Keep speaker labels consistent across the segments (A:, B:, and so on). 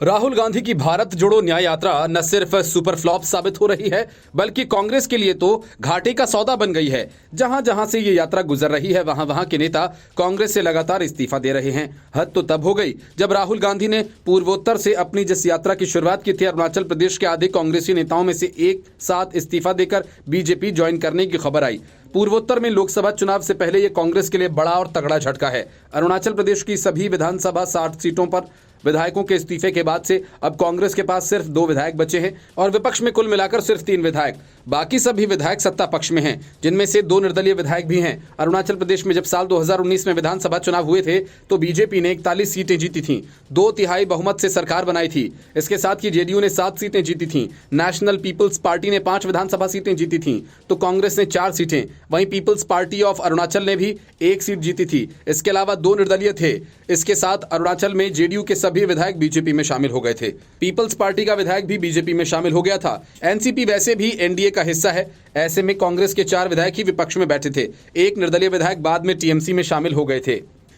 A: राहुल गांधी की भारत जोड़ो न्याय यात्रा न सिर्फ सुपर फ्लॉप साबित हो रही है, बल्कि कांग्रेस के लिए तो घाटे का सौदा बन गई है। जहां जहां से ये यात्रा गुजर रही है, वहां वहां के नेता कांग्रेस से लगातार इस्तीफा दे रहे हैं। हद तो तब हो गई जब राहुल गांधी ने पूर्वोत्तर से अपनी जिस यात्रा की शुरुआत की थी, अरुणाचल प्रदेश के आधे कांग्रेसी नेताओं में से एक साथ इस्तीफा देकर बीजेपी ज्वाइन करने की खबर आई। पूर्वोत्तर में लोकसभा चुनाव से पहले यह कांग्रेस के लिए बड़ा और तगड़ा झटका है। अरुणाचल प्रदेश की सभी विधानसभा 60 सीटों पर विधायकों के इस्तीफे के बाद से अब कांग्रेस के पास सिर्फ 2 विधायक बचे हैं और विपक्ष में कुल मिलाकर सिर्फ 3 विधायक। बाकी सभी विधायक सत्ता पक्ष में हैं, जिनमें से 2 निर्दलीय विधायक भी हैं। अरुणाचल प्रदेश में जब साल 2019 में विधानसभा चुनाव हुए थे तो बीजेपी ने 41 सीटें जीती थीं, 2/3 बहुमत से सरकार बनाई थी। इसके साथ ही जेडीयू ने 7 सीटें जीती थीं, नेशनल पीपल्स पार्टी ने 5 विधानसभा सीटें जीती थीं, तो कांग्रेस ने 4 सीटें, वहीं पीपल्स पार्टी ऑफ अरुणाचल ने भी 1 सीट जीती थी। इसके अलावा 2 निर्दलीय थे। इसके साथ अरुणाचल में जेडीयू के सभी विधायक बीजेपी में शामिल हो गए थे। पीपल्स पार्टी का विधायक भी बीजेपी में शामिल हो गया था। एनसीपी वैसे भी एनडीए का हिस्सा है। ऐसे में कांग्रेस के 4 विधायक ही विपक्ष में बैठे थे। 1 निर्दलीय विधायक बाद में टीएमसी में शामिल हो गए थे।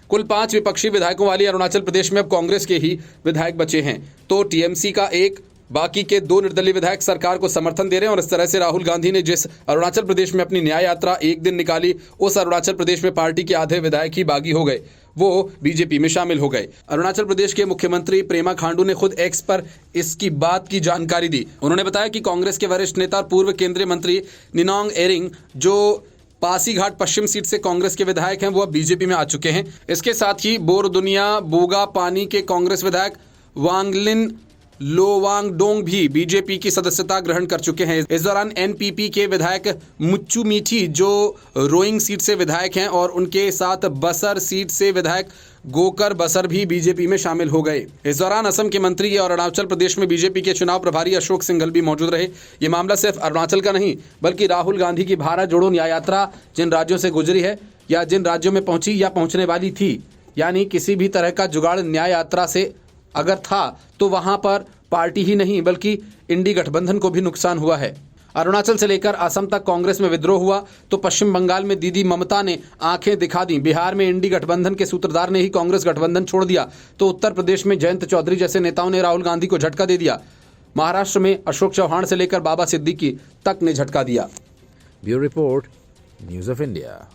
A: कुल 5 विपक्षी विधायकों वाली अरुणाचल प्रदेश में अब कांग्रेस के ही विधायक बचे हैं, तो टीएमसी का 1, बाकी के 2 निर्दलीय विधायक सरकार को समर्थन दे रहे हैं। और इस तरह से राहुल गांधी ने जिस अरुणाचल प्रदेश में अपनी न्याय यात्रा एक दिन निकाली, उस अरुणाचल प्रदेश में पार्टी के आधे विधायक ही बागी हो गए, वो बीजेपी में शामिल हो गए। अरुणाचल प्रदेश के मुख्यमंत्री पेमा खांडू ने खुद एक्स पर इसकी बात की जानकारी दी। उन्होंने बताया कि कांग्रेस के वरिष्ठ नेता और पूर्व केंद्रीय मंत्री निनोंग एरिंग, जो पासीघाट पश्चिम सीट से कांग्रेस के विधायक हैं, वो अब बीजेपी में आ चुके हैं। इसके साथ ही बोरदुनिया बोगा पानी के कांग्रेस विधायक वांगलिन लोवांगडोंग भी बीजेपी की सदस्यता ग्रहण कर चुके हैं। इस दौरान एनपीपी के विधायक मुच्चू मीठी, जो रोइंग सीट से विधायक हैं, और उनके साथ बसर सीट से विधायक गोकर बसर भी बीजेपी में शामिल हो गए। इस दौरान असम के मंत्री और अरुणाचल प्रदेश में बीजेपी के चुनाव प्रभारी अशोक सिंघल भी मौजूद रहे। ये मामला सिर्फ अरुणाचल का नहीं, बल्कि राहुल गांधी की भारत जोड़ो न्याय यात्रा जिन राज्यों से गुजरी है या जिन राज्यों में पहुंची या पहुंचने वाली थी, यानी किसी भी तरह का जुगाड़ न्याय यात्रा से अगर था तो वहां पर पार्टी ही नहीं बल्कि इंडी गठबंधन को भी नुकसान हुआ है। अरुणाचल से लेकर असम तक कांग्रेस में विद्रोह हुआ तो पश्चिम बंगाल में दीदी ममता ने आंखें दिखा दी। बिहार में इंडी गठबंधन के सूत्रधार ने ही कांग्रेस गठबंधन छोड़ दिया, तो उत्तर प्रदेश में जयंत चौधरी जैसे नेताओं ने राहुल गांधी को झटका दे दिया। महाराष्ट्र में अशोक चौहान से लेकर बाबा सिद्दीकी तक ने झटका दिया।
B: Bureau report, news of India.